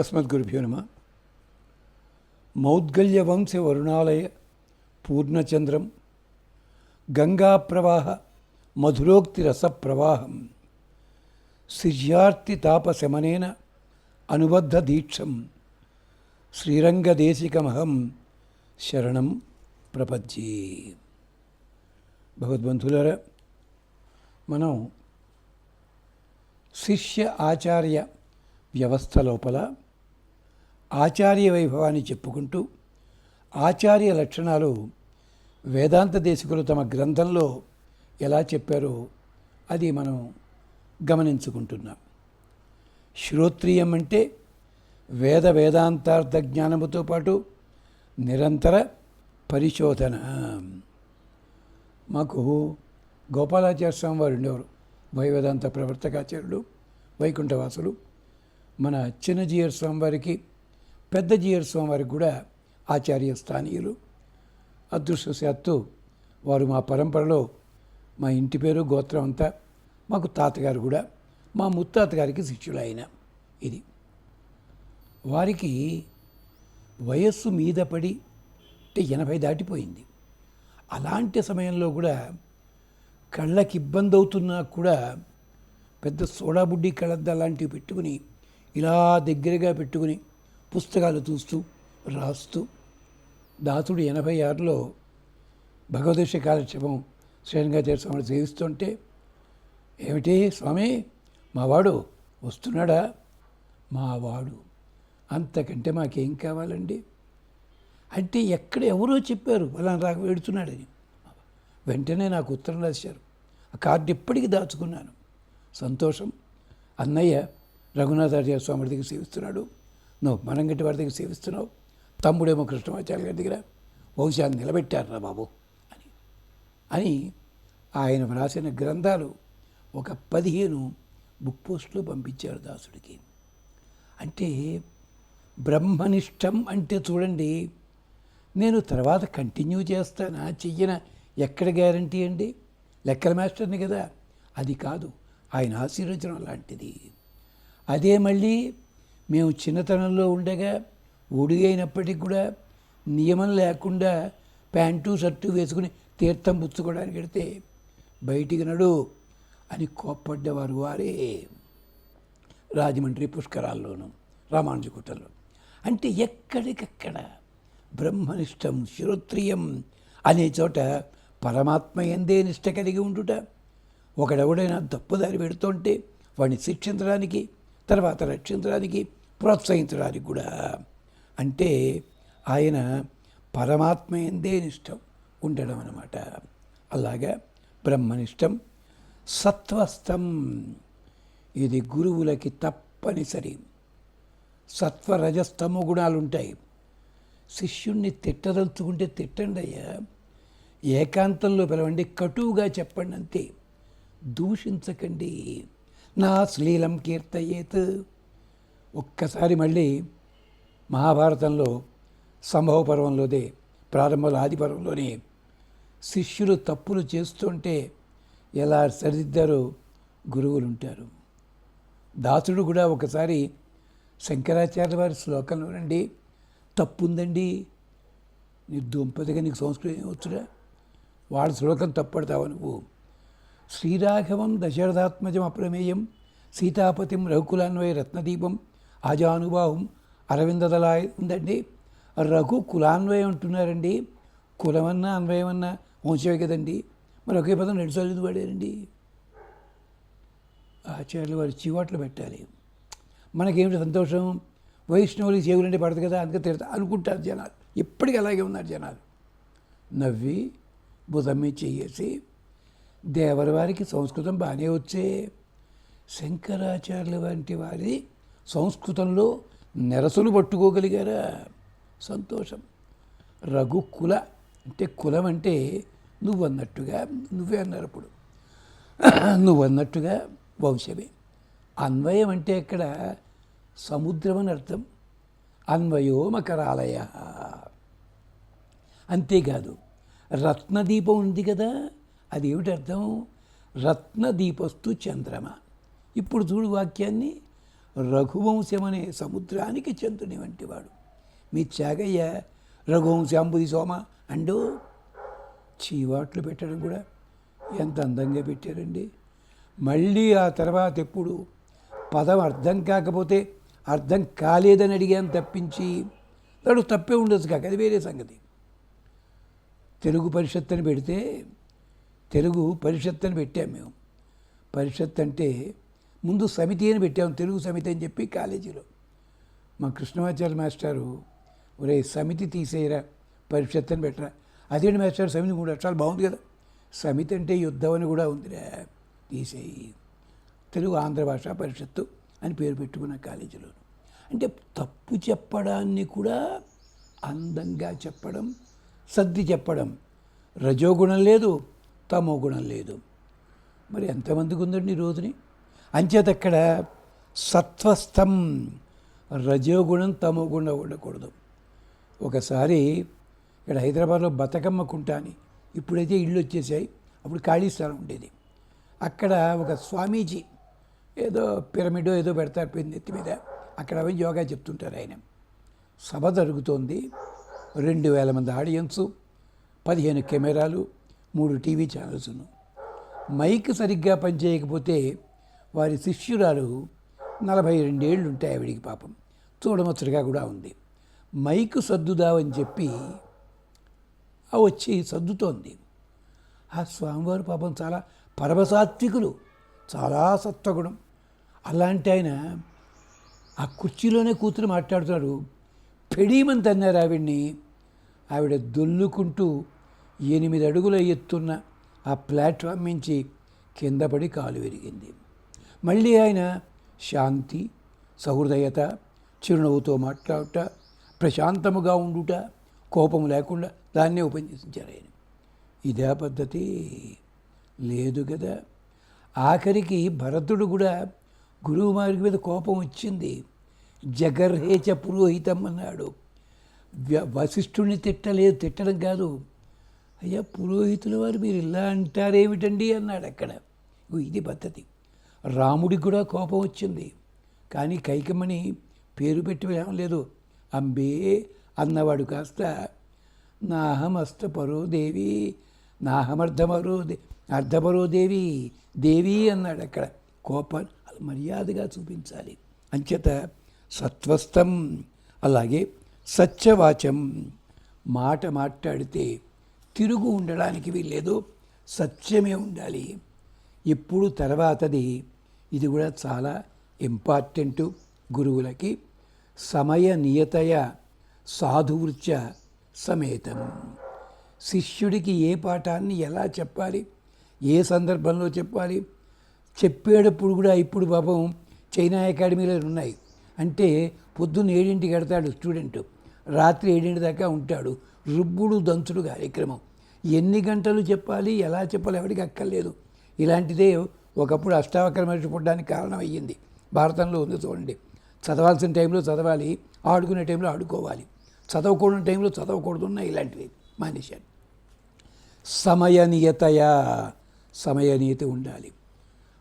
అస్మద్గురుభ్యో నమః. మౌద్గల్యవంశ వరుణాలయ పూర్ణచంద్రం గంగాప్రవాహ మధురోక్తిరసప్రవాహం సిజ్యార్తితాపశమనేన అనుబద్ధ దీక్షం శ్రీరంగదేశికమహం శరణం ప్రపద్యే. భగవద్బంధులారా, మనం శిష్య ఆచార్య వ్యవస్థ లోపల ఆచార్య వైభవాన్ని చెప్పుకుంటూ ఆచార్య లక్షణాలు వేదాంత దేశికులు తమ గ్రంథంలో ఎలా చెప్పారో అది మనం గమనించుకుంటున్నాం. శ్రోత్రియం అంటే వేదాంతార్థ జ్ఞానముతో పాటు నిరంతర పరిశోధన. మాకు గోపాలాచార్య స్వామి వారు ఉండేవారు, వైవేదాంత ప్రవర్తకాచార్యుడు, వైకుంఠవాసులు. మన చిన్న జీయర్ స్వామి వారికి, పెద్ద జీయర్ స్వామి వారికి కూడా ఆచార్య స్థానీయులు. అదృష్టశాత్తు వారు మా పరంపరలో మా ఇంటి పేరు గోత్రం అంతా, మాకు తాతగారు కూడా, మా ముత్తాతగారికి శిష్యులు అయిన. ఇది వారికి వయస్సు మీద పడి 80 దాటిపోయింది. అలాంటి సమయంలో కూడా కళ్ళకి ఇబ్బంది అవుతున్నా కూడా పెద్ద సోడాబుడ్డి కళ్ళద్ద లాంటివి పెట్టుకుని ఇలా దగ్గరగా పెట్టుకుని పుస్తకాలు చూస్తూ రాస్తూ, దాసుడు 86లో భగవద్గీత కాలక్షేపం శ్రీరంగాచార్య స్వామిని సేవిస్తుంటే, ఏమిటి స్వామి మావాడు వస్తున్నాడా? మావాడు అంతకంటే మాకేం కావాలండి అంటే, ఎక్కడ ఎవరో చెప్పారు అలా రాక వెడుతున్నాడని. వెంటనే నాకు ఉత్తరం రాశారు. ఆ కార్డు ఎప్పటికీ దాచుకున్నాను. సంతోషం. అన్నయ్య రఘునాథాచార్య స్వామి దగ్గర సేవిస్తున్నాడు, నువ్వు మనంగట్టి వారి దగ్గర సేవిస్తున్నావు, తమ్ముడేమో కృష్ణమాచార్య గారి దగ్గర, వంశాన్ని నిలబెట్టారా బాబు అని ఆయన వ్రాసిన గ్రంథాలు ఒక 15 బుక్ పోస్టులు పంపించారు దాసుడికి. అంటే బ్రహ్మనిష్టం అంటే చూడండి, నేను తర్వాత కంటిన్యూ చేస్తానా చెయ్యన ఎక్కడ గ్యారంటీ అండి? లెక్కల మాస్టర్ని కదా. అది కాదు, ఆయన ఆశీర్వచనం లాంటిది. అదే మళ్ళీ మేము చిన్నతనంలో ఉండగా ఒడిగైనప్పటికి కూడా నియమం లేకుండా ప్యాంటు షర్టు వేసుకుని తీర్థం పుచ్చుకోవడానికి వెడితే బయటికి నడు అని కోప్పడ్డవారు వారే రాజమండ్రి పుష్కరాల్లోనూ రామానుజగుట్టలో. అంటే ఎక్కడికక్కడ బ్రహ్మనిష్టం, శ్రోత్రియం అనే చోట పరమాత్మ ఎందే నిష్ట కలిగి ఉండుట. ఒకడెవడైనా తప్పుదారి పెడుతుంటే వాడిని శిక్షించడానికి, తర్వాత రక్షించడానికి, ప్రోత్సహించడానికి కూడా. అంటే ఆయన పరమాత్మ ఎందే నిష్టం ఉండడం అన్నమాట. అలాగా బ్రహ్మనిష్టం. సత్వస్థం, ఇది గురువులకి తప్పనిసరి. సత్వరజస్తమో గుణాలు ఉంటాయి. శిష్యుణ్ణి తిట్టదలుచుకుంటే తిట్టండి అయ్యా, ఏకాంతంలో పిలవండి, కటువుగా చెప్పండి, అంతే. దూషించకండి. నా శ్లీలం కీర్తయేత్. ఒక్కసారి మళ్ళీ మహాభారతంలో సంభవ పర్వంలోదే, ప్రారంభంలో ఆది పర్వంలోనే శిష్యులు తప్పులు చేస్తుంటే ఎలా సరిదిద్దారో గురువులు ఉంటారు. దాసుడు కూడా ఒకసారి శంకరాచార్య వారి శ్లోకంలో రండి, తప్పు ఉందండి, నీ దుంపదిగా నీకు సంస్కృతం వచ్చురా, వాళ్ళ శ్లోకం తప్పడతావా నువ్వు? శ్రీరాఘవం దశరథాత్మజం అప్రమేయం సీతాపతిం రఘుకులాన్వయ రత్నదీపం ఆజానుబాహుం అరవిందదలాయ ఉందండి. రఘు కులాన్వయం అంటున్నారండి, కులమన్నా అన్వయమన్నా వంశమే కదండి, మరి ఒకే పదం 2 సార్లు ఎందుకు వాడారండి? ఆచార్యులు వారి చివాట్లు పెట్టాలి. మనకేమిటి సంతోషం? వైష్ణవులకి చెవులంటే పడదు కదా, అందుకే తిడతా అనుకుంటారు జనాలు. ఇప్పటికీ అలాగే ఉన్నారు జనాలు. నవ్వి బుధమ్మి చెయ్యేసి, దేవరి వారికి సంస్కృతం బాగానే వచ్చే, శంకరాచార్యుల వంటి వారి సంస్కృతంలో నెరసలు పట్టుకోగలిగారా? సంతోషం. రఘుకుల అంటే కులం అంటే నువ్వన్నట్టుగా, నువ్వే అన్నారు అప్పుడు, నువ్వన్నట్టుగా వంశమే. అన్వయం అంటే ఇక్కడ సముద్రం అని అర్థం. అన్వయో మకరాలయ. అంతేకాదు, రత్నదీపం ఉంది కదా, అది ఏమిటి అర్థం? రత్నదీపస్తు చంద్రమ. ఇప్పుడు చూడు వాక్యాన్ని, రఘువంశమనే సముద్రానికి చంద్రుని వంటివాడు. మీ త్యాగయ్య రఘువంశాంబుది సోమ అంటూ చీవాట్లు పెట్టడం కూడా ఎంత అందంగా పెట్టారండి. మళ్ళీ ఆ తర్వాత ఎప్పుడు పదం అర్థం కాకపోతే అర్థం కాలేదని అడిగాను తప్పించి వాడు తప్పే ఉండొచ్చు కాక అది వేరే సంగతి. తెలుగు పరిషత్ అని పెడితే తెలుగు పరిషత్ అని పెట్టాము మేము. పరిషత్ అంటే ముందు సమితి అని పెట్టాము, తెలుగు సమితి అని చెప్పి కాలేజీలో. మా కృష్ణమాచార్య మాస్టారు ఒరే సమితి తీసేయరా పరిషత్ అని పెట్టరా. అదేంటి మాస్టర్ సమితి 3 అక్షరాలు బాగుంది కదా, సమితి అంటే యుద్ధం అని కూడా ఉందిరా తీసేయి, తెలుగు ఆంధ్ర భాషా పరిషత్తు అని పేరు పెట్టుకున్న కాలేజీలో. అంటే తప్పు చెప్పడాన్ని కూడా అందంగా చెప్పడం, సర్ది చెప్పడం. రజోగుణం లేదు, తమో గుణం లేదు. మరి ఎంతమందికి ఉందండి ఈ రోజుని? అంచేత అక్కడ సత్వస్థం, రజోగుణం తమో గుణం ఉండకూడదు. ఒకసారి ఇక్కడ హైదరాబాద్లో బతుకమ్మ కుంట అని, ఇప్పుడైతే ఇళ్ళు వచ్చేసాయి, అప్పుడు ఖాళీ స్థలం ఉండేది. అక్కడ ఒక స్వామీజీ ఏదో పిరమిడో ఏదో పెడతారు పెద్ద నెత్తి మీద, అక్కడ అవి యోగా చెప్తుంటారు ఆయన. సభ జరుగుతోంది, 2000 మంది ఆడియన్సు, 15 కెమెరాలు, 3 టీవీ ఛానల్స్. మైక్ సరిగ్గా పనిచేయకపోతే వారి శిష్యురాలు 42 ఏళ్ళు ఉంటాయి ఆవిడికి, పాపం చూడముచ్చటగా కూడా ఉంది. మైకు సర్దుదామని చెప్పి వచ్చి సర్దుతోంది. ఆ స్వామివారు పాపం చాలా పరమసాత్వికులు, చాలా సత్వగుణం. అలాంటి ఆయన ఆ కుర్చీలోనే కూతురు మాట్లాడుతున్నాడు. పెడీమని తన్నారు ఆవిడ్ని. ఆవిడ దొల్లుకుంటూ 8 అడుగుల ఎత్తున్న ఆ ప్లాట్ఫామ్ నుంచి కింద పడి కాలు విరిగింది. మళ్ళీ ఆయన శాంతి, సహృదయత, చిరునవ్వుతో మాట్లాడుట, ప్రశాంతముగా ఉండుట, కోపం లేకుండా దాన్నే ఉపన్యసించారు ఆయన. ఇదే పద్ధతి లేదు కదా. ఆఖరికి భరతుడు కూడా గురువు వారి మీద కోపం వచ్చింది. జగర్హేచ పురోహితం అన్నాడు. వశిష్ఠుడిని తిట్టలేదు, తిట్టడం కాదు. అయ్యా పురోహితుల వారు మీరు ఇలా అంటారేమిటండి అన్నాడు అక్కడ. ఇది పద్ధతి. రాముడికి కూడా కోపం వచ్చింది, కానీ కైకమ్మని పేరు పెట్టి లేదు, అంబే అన్నవాడు కాస్త నాహమస్త పరో దేవి, అర్ధపరో దేవి దేవి అన్నాడు అక్కడ. కోపాన్ని అలా మర్యాదగా చూపించాలి. అంచేత సత్వస్థం, అలాగే సత్యవాచం, మాట మాట్లాడితే తిరుగు ఉండడానికి వీల్లేదు, సత్యమే ఉండాలి ఎప్పుడు. తర్వాతది ఇది కూడా చాలా ఇంపార్టెంటు గురువులకి, సమయ నియతయ సాధువృత్య సమేతం. శిష్యుడికి ఏ పాఠాన్ని ఎలా చెప్పాలి, ఏ సందర్భంలో చెప్పాలి, చెప్పేటప్పుడు కూడా ఇప్పుడు పాపం చైనా అకాడమీలో ఉన్నాయి. అంటే పొద్దున్న 7ంటికి వెడతాడు స్టూడెంట్, రాత్రి 7 దాకా ఉంటాడు. రుబ్బుడు దంచుడు కార్యక్రమం. ఎన్ని గంటలు చెప్పాలి, ఎలా చెప్పాలి ఎవరికి అక్కర్లేదు. ఇలాంటిదే ఒకప్పుడు అష్టావక్ర మనిషి పుట్టడానికి కారణం అయ్యింది. భారతంలో ఉంది చూడండి. చదవాల్సిన టైంలో చదవాలి, ఆడుకునే టైంలో ఆడుకోవాలి, చదవకూడని టైంలో చదవకూడదున్న ఇలాంటివి మానేశారు. సమయనీయత ఉండాలి.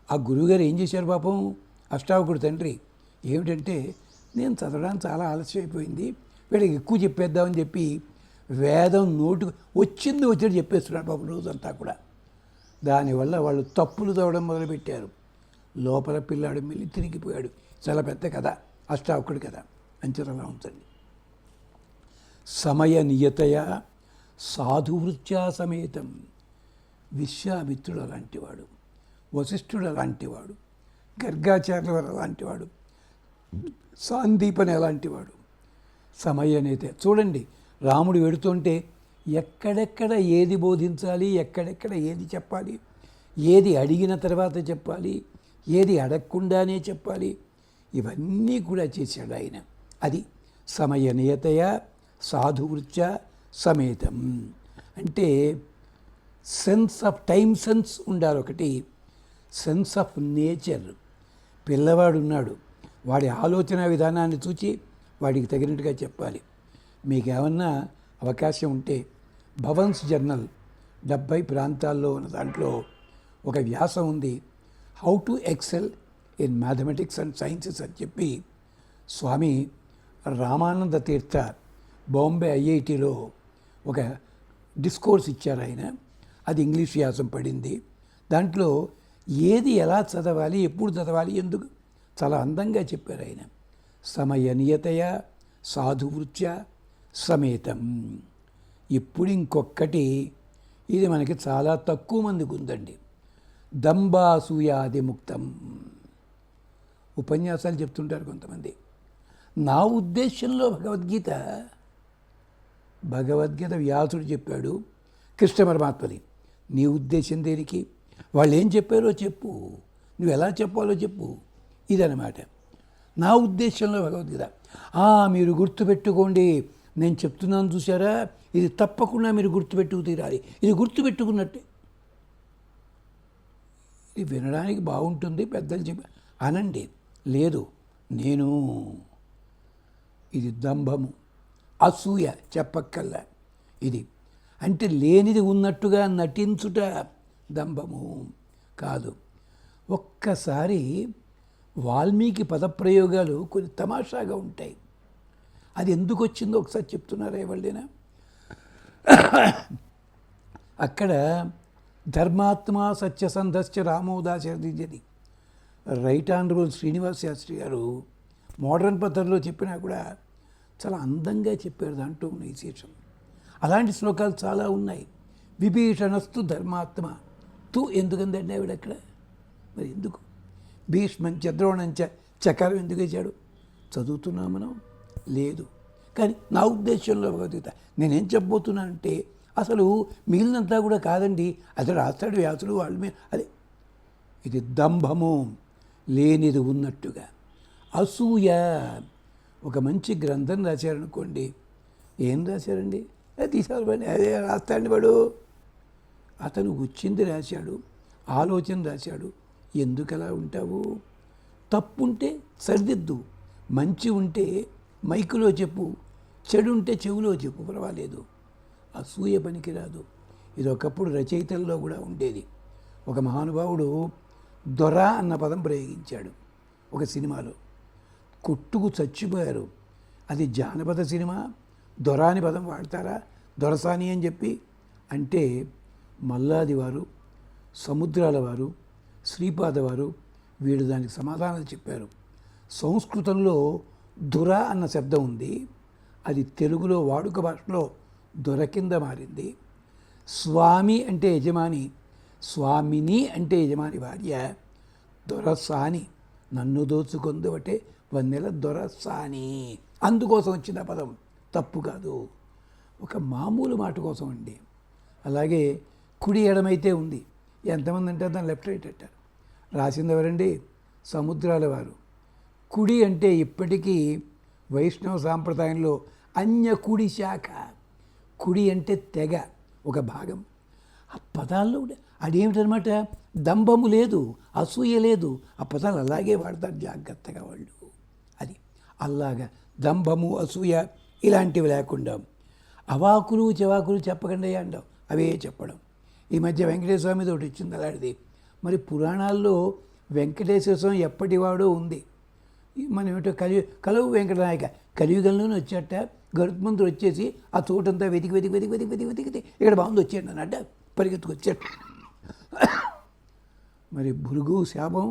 ఆ గురువుగారు ఏం చేశారు పాపం, అష్టావకుడు తండ్రి ఏమిటంటే, నేను చదవడానికి చాలా ఆలస్యం అయిపోయింది, వీళ్ళకి ఎక్కువ చెప్పేద్దామని చెప్పి వేదం నోటు వచ్చినట్టు చెప్పేస్తున్నాడు పాపం రోజంతా కూడా. దానివల్ల వాళ్ళు తప్పులు తవ్వడం మొదలుపెట్టారు. లోపల పిల్లాడు మిల్లి తిరిగిపోయాడు. చాలా పెద్ద కథ, అష్టావకుడి కథ. అంచనలా ఉంచండి. సమయ నియతయ సాధువృత్యా సమేతం. విశ్వామిత్రుడు అలాంటివాడు, వశిష్ఠుడు అలాంటివాడు, గర్గాచార్యుల వారు అలాంటివాడు, సాందీపని అలాంటివాడు. సమయనీయత చూడండి, రాముడు వెడుతుంటే ఎక్కడెక్కడ ఏది బోధించాలి, ఎక్కడెక్కడ ఏది చెప్పాలి, ఏది అడిగిన తర్వాత చెప్పాలి, ఏది అడగకుండానే చెప్పాలి, ఇవన్నీ కూడా చేశాడు ఆయన. అది సమయనీయతయ సాధువృత్య సమేతం. అంటే సెన్స్ ఆఫ్ టైం సెన్స్ ఉండాలి ఒకటి, సెన్స్ ఆఫ్ నేచర్. పిల్లవాడు ఉన్నాడు, వాడి ఆలోచన విధానాన్ని చూచి వాడికి తగినట్టుగా చెప్పాలి. మీకు ఏమన్నా అవకాశం ఉంటే భవన్స్ జర్నల్ 70 ప్రాంతాల్లో ఉన్న దాంట్లో ఒక వ్యాసం ఉంది, how to excel in mathematics and sciences అని చెప్పి స్వామి రామానంద తీర్థ బాంబే ఐఐటిలో ఒక డిస్కోర్స్ ఇచ్చారు ఆయన. అది ఇంగ్లీష్ వ్యాసం పడింది. దాంట్లో ఏది ఎలా చదవాలి, ఎప్పుడు చదవాలి, ఎందుకు చాలా అందంగా చెప్పారు ఆయన. సమయనియతయ సాధువృత్య సమేతం. ఇప్పుడు ఇంకొకటి, ఇది మనకి చాలా తక్కువ మందికి ఉందండి. దంబాసూయాది ముక్తం. ఉపన్యాసాలు చెప్తుంటారు కొంతమంది. నా ఉద్దేశంలో భగవద్గీత వ్యాసుడు చెప్పాడు, కృష్ణ పరమాత్మది. నీ ఉద్దేశం దేనికి? వాళ్ళు ఏం చెప్పారో చెప్పు, నువ్వు ఎలా చెప్పాలో చెప్పు. ఇదన్నమాట నా ఉద్దేశంలో భగవద్గీత. మీరు గుర్తుపెట్టుకోండి, నేను చెప్తున్నాను చూసారా, ఇది తప్పకుండా మీరు గుర్తుపెట్టుకు తీరాలి. ఇది గుర్తుపెట్టుకున్నట్టే. ఇది వినడానికి బాగుంటుంది, పెద్దలు చెప్పి అనండి. లేదు, ఇది దంభము, అసూయ చెప్పక్కల్లా. ఇది అంటే లేనిది ఉన్నట్టుగా నటించుట దంభము కాదు. ఒక్కసారి వాల్మీకి పదప్రయోగాలు కొన్ని తమాషాగా ఉంటాయి. అది ఎందుకు వచ్చిందో ఒకసారి చెప్తున్నారా ఎవరిదైనా? అక్కడ ధర్మాత్మ సత్యసంధశ్చ రామోదాశరథిజది రైట్ ఆనరబుల్ శ్రీనివాస్ శాస్త్రి గారు మోడర్న్ పద్ధతిలో చెప్పినా కూడా చాలా అందంగా చెప్పారు. దాంట్లో ఉన్న విశేషం. అలాంటి శ్లోకాలు చాలా ఉన్నాయి. విభీషణస్తు ధర్మాత్మ తు ఎందుకందండి ఆవిడ అక్కడ? మరి ఎందుకు భీష్మంచ ద్రోణంచ చకారం ఎందుకు వేశాడు? చదువుతున్నాం మనం? లేదు. కానీ నా ఉద్దేశంలో భగవద్గీత నేనేం చెప్పబోతున్నానంటే, అసలు మిగిలినంతా కూడా కాదండి. అది రాస్తాడు వ్యాసుడు వాళ్ళ మీద. అదే ఇది దంభము, లేనిది ఉన్నట్టుగా. అసూయ, ఒక మంచి గ్రంథం రాశారనుకోండి, ఏం రాశారండి? అది తీసారు, అదే రాస్తాడు వాడు. అతను వచ్చింది రాశాడు, ఆలోచన రాశాడు. ఎందుకు అలా ఉంటావు? తప్పుంటే సరిదిద్దు, మంచి ఉంటే మైకులో చెప్పు, చెడు ఉంటే చెవులో చెప్పు, పర్వాలేదు. అసూయ పనికిరాదు. ఇది ఒకప్పుడు రచయితల్లో కూడా ఉండేది. ఒక మహానుభావుడు దొర అన్న పదం ప్రయోగించాడు ఒక సినిమాలో. కొట్టుకు చచ్చిపోయారు. అది జానపద సినిమా, దొర అని పదం వాడతారా? దొరసాని అని చెప్పి అంటే మల్లాది వారు, సముద్రాల వారు, శ్రీపాద వారు వీళ్ళు దానికి సమాధానాలు చెప్పారు. సంస్కృతంలో దుర అన్న శబ్దం ఉంది. అది తెలుగులో వాడుక భాషలో దొర కింద మారింది. స్వామి అంటే యజమాని, స్వామిని అంటే యజమాని భార్య. దొరసాని, నన్ను దోచుకొందువటే వన్నెల దొరసాని. అందుకోసం వచ్చిన పదం, తప్పు కాదు. ఒక మామూలు మాట కోసం అండి. అలాగే కుడి ఎడమైతే ఉంది. ఎంతమంది అంటే దాన్ని లెఫ్ట్ రైట్ అంటారు. రాసింది ఎవరండి? సముద్రాల వారు. కుడి అంటే ఇప్పటికీ వైష్ణవ సాంప్రదాయంలో అన్య కుడి శాఖ. కుడి అంటే తెగ, ఒక భాగం. ఆ పదాల్లో అదేమిటనమాట, దంభము లేదు, అసూయ లేదు. ఆ పదాలు అలాగే వాడతారు జాగ్రత్తగా వాళ్ళు. అది అలాగా దంభము, అసూయ ఇలాంటివి లేకుండా. అవాకులు చెవాకులు చెప్పకండి అంటాం, అవే చెప్పడం. ఈ మధ్య వెంకటేశ్వర స్వామి తోటి వచ్చింది అలాంటిది. మరి పురాణాల్లో వెంకటేశ్వర స్వామి ఎప్పటివాడో ఉంది. మనం ఏమిటో కలువు వెంకటనాయక కలియుగంలోనే వచ్చాట. గరుత్మంతుడు వచ్చేసి ఆ చోటంతా వెతికి వెతికి వెతికి వెతికి వెతికి వెతికితే ఇక్కడ బాగుంది వచ్చాడు అన్నట్ట, పరిగెత్తుకు వచ్చాడు. మరి భృగు శాపం,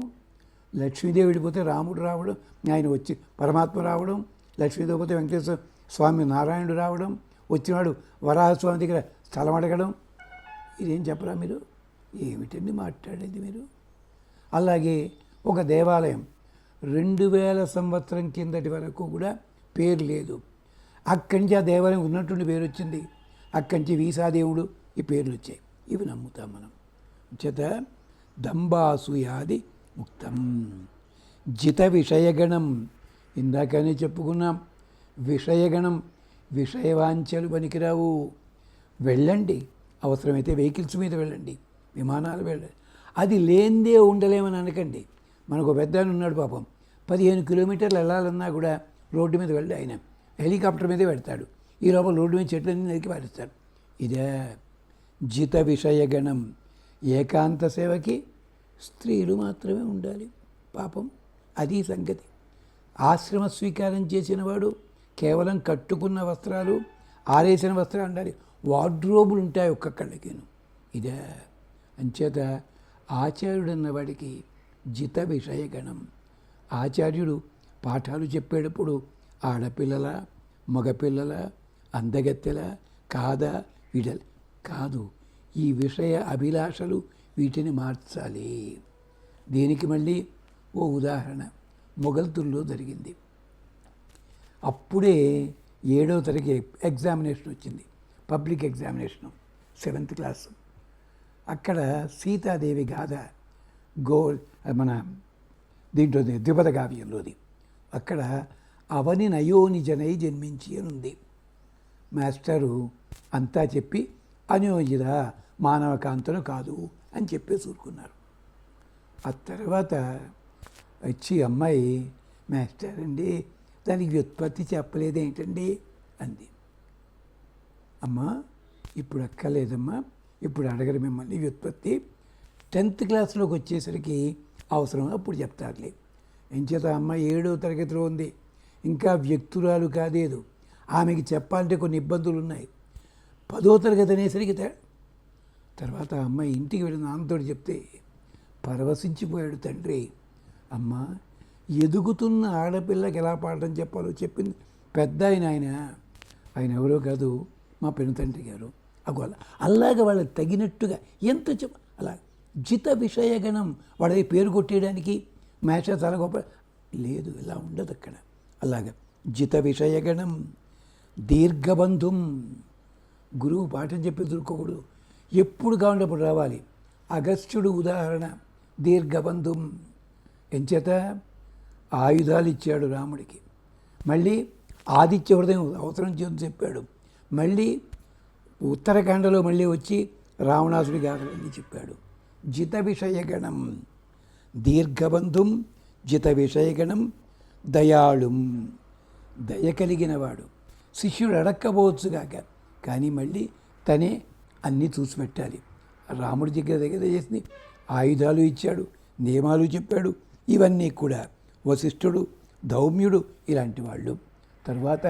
లక్ష్మీదేవి వెళ్ళిపోతే రాముడు రావడం, ఆయన వచ్చి పరమాత్మ రావడం, లక్ష్మీదేవి పోతే వెంకటేశ్వర స్వామి నారాయణుడు రావడం, వచ్చినాడు వరాహస్వామి దగ్గర స్థలం అడగడం. ఇదేం చెప్పరా మీరు? ఏమిటండి మాట్లాడేది మీరు? అలాగే ఒక దేవాలయం 2000 సంవత్సరం కిందటి వరకు కూడా పేరు లేదు. అక్కడి నుంచి ఆ దేవాలయం ఉన్నటువంటి పేరు వచ్చింది. అక్కడి నుంచి వీసాదేవుడు ఈ పేర్లు వచ్చాయి. ఇవి నమ్ముతాం మనం. చేత దంబాసూయాది ముక్తం. జిత విషయగణం, ఇందాకనే చెప్పుకున్నాం. విషయగణం, విషయవాంఛలు పనికిరావు. వెళ్ళండి, అవసరమైతే వెహికల్స్ మీద వెళ్ళండి, విమానాలు వెళ్ళండి. అది లేనిదే ఉండలేమని అనకండి. మనకు పెద్ద ఆయన ఉన్నాడు పాపం, 15 కిలోమీటర్లు వెళ్ళాలన్నా కూడా రోడ్డు మీద వెళ్ళి ఆయన హెలికాప్టర్ మీదే పెడతాడు. ఈ లోపల రోడ్డు మీద చెట్లన్నీ నరికి పారేస్తాడు. ఇదే జిత విషయగణం. ఏకాంత సేవకి స్త్రీలు మాత్రమే ఉండాలి పాపం. అది సంగతి. ఆశ్రమ స్వీకారం చేసినవాడు కేవలం కట్టుకున్న వస్త్రాలు, ఆరేసిన వస్త్రాలు ఉండాలి. వార్డ్రోబులు ఉంటాయి ఒక్కొక్కళ్ళకిను. ఇదే అంచేత ఆచార్యుడు అన్నవాడికి జిత విషయగణం. ఆచార్యుడు పాఠాలు చెప్పేటప్పుడు ఆడపిల్లల, మగపిల్లల, అందగత్తెల కాదా వీడల కాదు, ఈ విషయ అభిలాషలు వీటిని మార్చాలి. దీనికి మళ్ళీ ఓ ఉదాహరణ మొగల్తూరులో జరిగింది. అప్పుడే 7వ తరగతి ఎగ్జామినేషన్ వచ్చింది, పబ్లిక్ ఎగ్జామినేషను, 7th క్లాసు. అక్కడ సీతాదేవి గాథ మన దీంట్లో ద్విపద కావ్యంలోది. అక్కడ అవని నయోనిజనై జన్మించి అని ఉంది. మాస్టరు అంతా చెప్పి అనియోజిత మానవ కాంతను కాదు అని చెప్పేసి ఊరుకున్నారు. ఆ తర్వాత వచ్చి అమ్మాయి, మాస్టర్ అండి దానికి వ్యుత్పత్తి చెప్పలేదేంటండి అంది. అమ్మా ఇప్పుడు అక్కర్లేదమ్మా, ఇప్పుడు అడగరు మిమ్మల్ని వ్యుత్పత్తి, 10th క్లాస్లోకి వచ్చేసరికి అవసరం అప్పుడు చెప్తారులే. ఎంచేత అమ్మాయి 7వ తరగతిలో ఉంది, ఇంకా వ్యక్తురాలు కాదేదు, ఆమెకి చెప్పాలంటే కొన్ని ఇబ్బందులు ఉన్నాయి. 10వ తరగతి అనేసరికి తర్వాత అమ్మాయి ఇంటికి వెళ్ళి నాన్నతో చెప్తే పరవశించిపోయాడు తండ్రి. అమ్మ ఎదుగుతున్న ఆడపిల్లకి ఎలా పాఠం చెప్పాలో చెప్పింది పెద్ద ఆయన ఎవరో కాదు, మా పెనుతండ్రి గారు. అగోల అలాగ వాళ్ళకి తగినట్టుగా ఎంత అలా జిత విషయగణం వాళ్ళకి పేరు కొట్టేయడానికి మేష చాలా గొప్ప లేదు, ఇలా ఉండదు అక్కడ. అలాగ జిత విషయగణం దీర్ఘబంధుం. గురువు పాఠం చెప్పి దొరకకూడదు, ఎప్పుడు కావాలప్పుడు రావాలి. అగస్త్యుడు ఉదాహరణ, దీర్ఘబంధుం. ఎంచేత ఆయుధాలు ఇచ్చాడు రాముడికి, మళ్ళీ ఆదిత్య హృదయం అవసరం చేసి చెప్పాడు, మళ్ళీ ఉత్తరాఖండలో మళ్ళీ వచ్చి రావణాసుడి గాథలన్నీ చెప్పాడు. జిత విషయగణం దీర్ఘబంధుం జిత విషయగణం దయాళుం. దయ కలిగినవాడు. శిష్యుడు అడక్కబోవచ్చుగాక, కానీ మళ్ళీ తనే అన్నీ చూసి పెట్టాలి. రాముడి దగ్గర చేసింది ఆయుధాలు ఇచ్చాడు, నియమాలు చెప్పాడు. ఇవన్నీ కూడా వశిష్ఠుడు, ధౌమ్యుడు ఇలాంటి వాళ్ళు. తర్వాత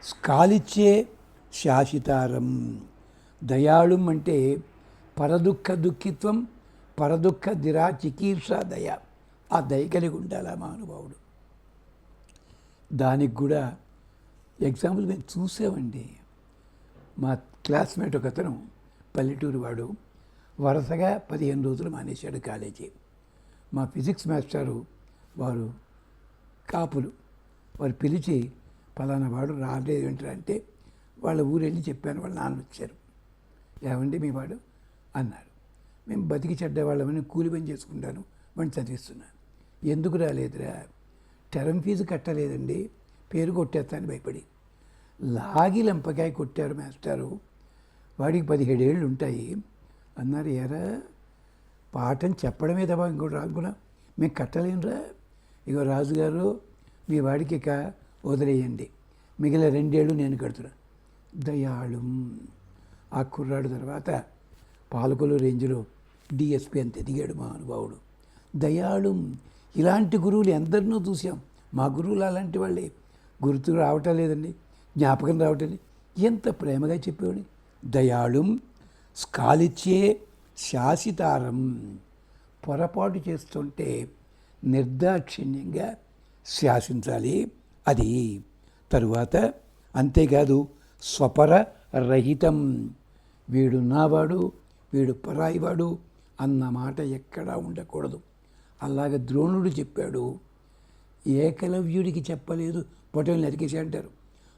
స్కాలిచ్చే శాసితారం. దయాళుం అంటే పరదుఃఖ దుఃఖిత్వం, పరదుఃఖ దిరా చికీర్ష దయ. ఆ దయ కలిగి ఉండాలి ఆ మహానుభావుడు. దానికి కూడా ఎగ్జాంపుల్ మేము చూసామండి. మా క్లాస్మేట్ ఒక అతను పల్లెటూరు వాడు, వరుసగా 15 రోజులు మానేశాడు కాలేజీ. మా ఫిజిక్స్ మాస్టారు వారు కాపులు, వారు పిలిచి పలానా వాడు రాలేదు ఏంటంటే వాళ్ళ ఊరు వెళ్ళి చెప్పాను. వాళ్ళ నాన్న వచ్చారు, ఏమండి మీ వాడు అన్నారు. మేము బతికి చెడ్డవాళ్ళమని కూలి పని చేసుకుంటాను, వాడిని చదివిస్తున్నాను. ఎందుకు రాలేదురా? టర్మ్ ఫీజు కట్టలేదండి, పేరు కొట్టేస్తాను భయపడి. లాగి లంపకాయ కొట్టారు మాస్టారు, వాడికి 17 ఏళ్ళు ఉంటాయి అన్నారు. ఎరా పాఠం చెప్పడమే తప్ప ఇంకోటి రాకున్నా మేము కట్టలేనురా. ఇగో రాజుగారు మీ వాడికి ఇక వదిలేయండి, మిగిలిన 2 ఏళ్ళు నేను కడుతున్నా. దయాళుం. ఆ కుర్రాడు తర్వాత పాలకొల్లు రేంజ్లో డిఎస్పీ అంత ఎదిగాడు మా అనుభావుడు. దయాళుం. ఇలాంటి గురువులు ఎందరినో చూసాం. మా గురువులు అలాంటి వాళ్ళే. గుర్తు రావటం లేదండి, జ్ఞాపకం రావటం లేదు. ఎంత ప్రేమగా చెప్పేవాడు. దయాళుం స్కాలిచ్చే శాసితారం. పొరపాటు చేస్తుంటే నిర్దాక్షిణ్యంగా శాసించాలి అది. తరువాత అంతేకాదు స్వపర రహితం. వీడున్నవాడు వీడు పరాయివాడు అన్న మాట ఎక్కడా ఉండకూడదు. అలాగే ద్రోణుడు చెప్పాడు, ఏకలవ్యుడికి చెప్పలేదు, పొటలు నరికేసి అంటారు.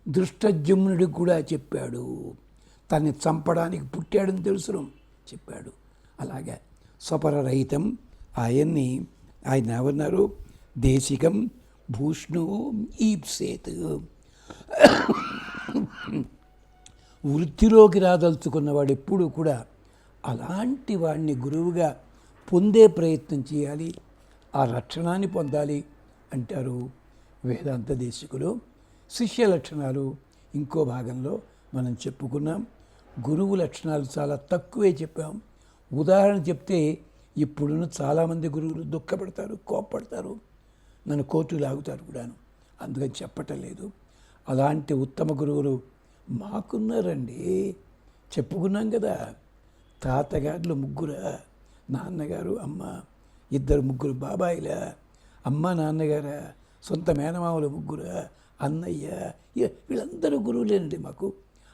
దృష్టజుమ్నుడికి కూడా చెప్పాడు, తన్ని చంపడానికి పుట్టాడని తెలుసును చెప్పాడు. అలాగే స్వపరరహితం. ఆయన ఏమన్నారు? దేశికం భూష్ణు ఈప్సేత్. వృత్తిలోకి రాదలుచుకున్నవాడు ఎప్పుడూ కూడా అలాంటి వాడిని గురువుగా పొందే ప్రయత్నం చేయాలి, ఆ లక్షణాన్ని పొందాలి అంటారు వేదాంత దేశికులు. శిష్య లక్షణాలు ఇంకో భాగంలో మనం చెప్పుకున్నాం. గురువు లక్షణాలు చాలా తక్కువే చెప్పాం. ఉదాహరణ చెప్తే ఇప్పుడున్న చాలామంది గురువులు దుఃఖపడతారు, కోప్పడతారు. నన్ను కోర్టుకు లాగుతారు కూడాను. అందుకని చెప్పటం లేదు. అలాంటి ఉత్తమ గురువులు మాకున్నారండి. చెప్పుకున్నాం కదా, తాతగారులు ముగ్గురా, నాన్నగారు అమ్మ, ఇద్దరు ముగ్గురు బాబాయిల, అమ్మ నాన్నగారా, సొంత మేనమామలు ముగ్గురా, అన్నయ్య, వీళ్ళందరూ గురువులేనండి మాకు.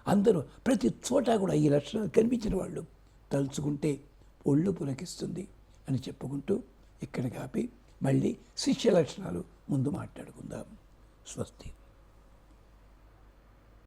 అందరూ ప్రతి చోట కూడా ఈ లక్షణాలు కనిపించిన వాళ్ళు తలుచుకుంటే ఒళ్ళు పులకిస్తుంది అని చెప్పుకుంటూ ఇక్కడ కాపి మళ్ళీ శిష్య లక్షణాలు ముందు మాట్లాడుకుందాం. స్వస్తి.